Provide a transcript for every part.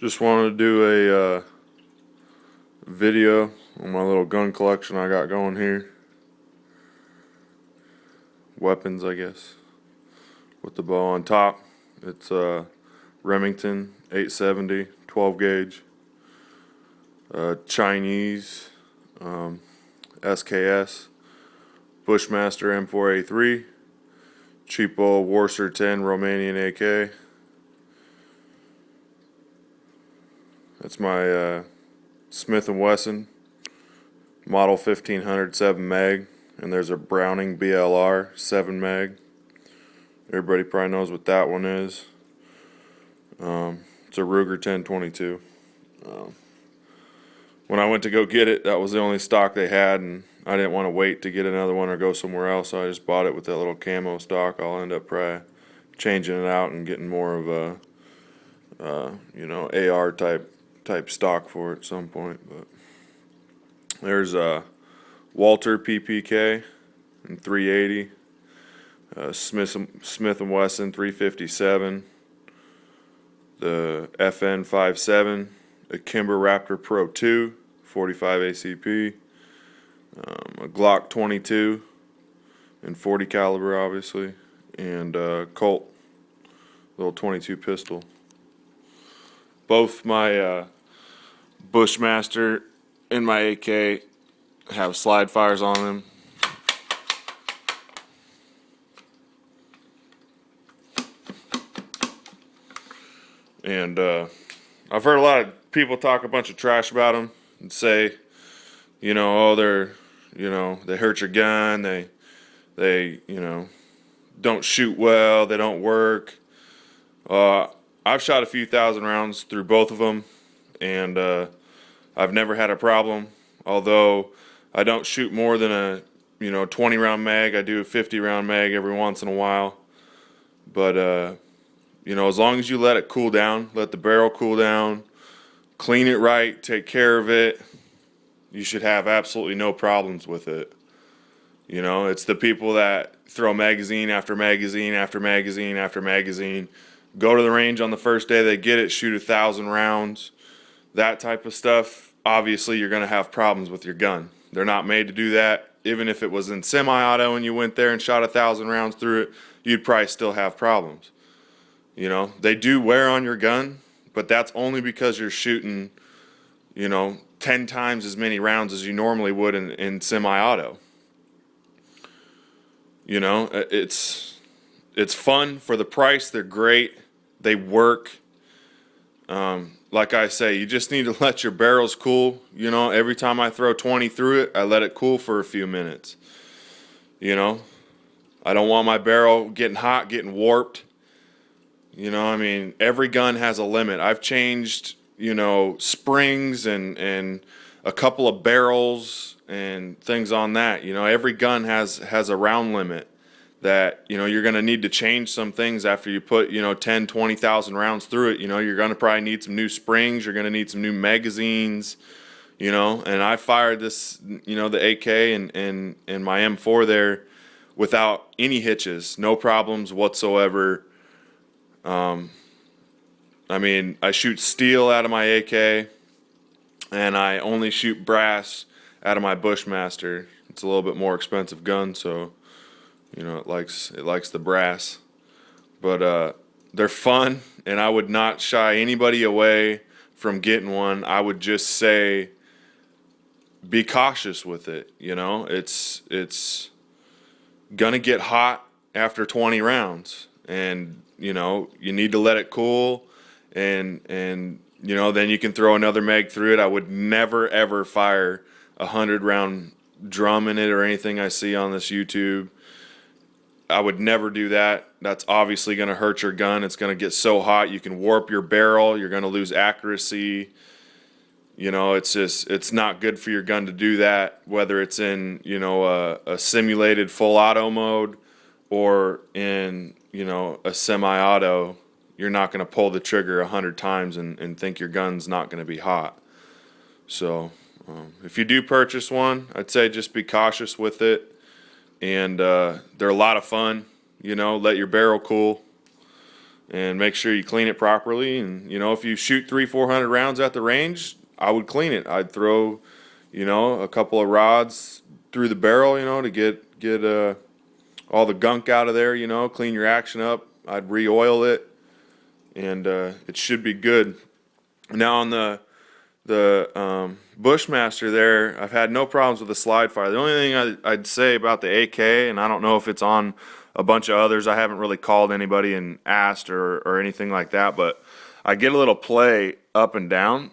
Just wanted to do a video on my little gun collection I got going here. Weapons, I guess. With the bow on top. It's Remington 870 12 gauge. Chinese SKS. Bushmaster M4A3. Cheapo Warser 10 Romanian AK. That's my Smith & Wesson model 1500 7 mag, and there's a Browning BLR 7 mag. Everybody probably knows what that one is. It's a Ruger 1022. When I went to go get it, that was the only stock they had, and I didn't want to wait to get another one or go somewhere else, so I just bought it with that little camo stock. I'll end up probably changing it out and getting more of a AR type stock for it at some point. But there's a Walter PPK and 380, Smith & Wesson 357, the FN57, a Kimber Raptor Pro 2 45 ACP, a Glock 22 and 40 caliber obviously, and Colt little 22 pistol. Both my Bushmaster and my AK have slide fires on them. And I've heard a lot of people talk a bunch of trash about them and say, oh, they hurt your gun, they don't shoot well, they don't work. I've shot a few thousand rounds through both of them, and I've never had a problem. Although I don't shoot more than a 20 round mag. I do a 50 round mag every once in a while. But as long as you let it cool down, let the barrel cool down, clean it right, take care of it, you should have absolutely no problems with it. It's the people that throw magazine after magazine after magazine after magazine, go to the range on the first day they get it, shoot 1,000 rounds, that type of stuff. Obviously you're going to have problems with your gun. They're not made to do that. Even if it was in semi-auto and you went there and shot 1,000 rounds through it, you'd probably still have problems. They do wear on your gun, but that's only because you're shooting 10 times as many rounds as you normally would in semi-auto. It's fun for the price. They're great. They work. Like I say, you just need to let your barrels cool. Every time I throw 20 through it, I let it cool for a few minutes. I don't want my barrel getting hot, getting warped. Every gun has a limit. I've changed, springs and a couple of barrels and things on that. Every gun has a round limit that, you're going to need to change some things after you put, 10, 20,000 rounds through it. You're going to probably need some new springs. You're going to need some new magazines, and I fired this, the AK and my M4 there without any hitches, no problems whatsoever. I shoot steel out of my AK, and I only shoot brass out of my Bushmaster. It's a little bit more expensive gun, so it likes the brass. But they're fun, and I would not shy anybody away from getting one. I would just say be cautious with it. It's gonna get hot after 20 rounds, and you need to let it cool, and then you can throw another mag through it. I would never ever fire 100 round drum in it or anything I see on this YouTube. I would never do that. That's obviously going to hurt your gun. It's going to get so hot you can warp your barrel. You're going to lose accuracy. It's not good for your gun to do that, whether it's in a simulated full auto mode or in a semi-auto. You're not going to pull the trigger 100 times and think your gun's not going to be hot. So if you do purchase one, I'd say just be cautious with it. And they're a lot of fun. Let your barrel cool. and make sure you clean it properly. And you know, if you shoot 300-400 rounds at the range, I would clean it. I'd throw, you know, a couple of rods through the barrel, you know, to get all the gunk out of there, you know, clean your action up. I'd re-oil it, and it should be good. Now on the Bushmaster there, I've had no problems with the slide fire. The only thing I'd say about the AK, and I don't know if it's on a bunch of others, I haven't really called anybody and asked or anything like that, but I get a little play up and down.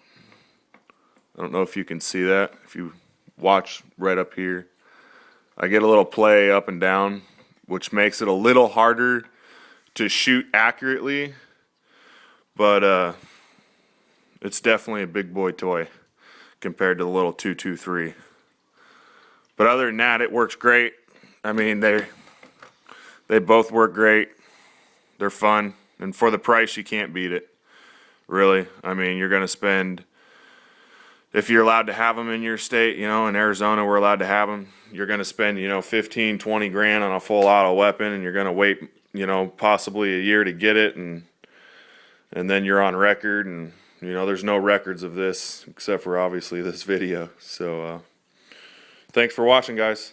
I don't know if you can see that. If you watch right up here, I get a little play up and down, which makes it a little harder to shoot accurately, but it's definitely a big boy toy compared to the little 223. But other than that, it works great. I mean, they both work great. They're fun, and for the price, you can't beat it. Really, I mean, you're gonna spend, if you're allowed to have them in your state, you know, in Arizona we're allowed to have them, you're going to spend, you know, 15-20 grand on a full auto weapon, and you're going to wait, you know, possibly a year to get it, and then you're on record, and you know, there's no records of this except for obviously this video. So thanks for watching, guys.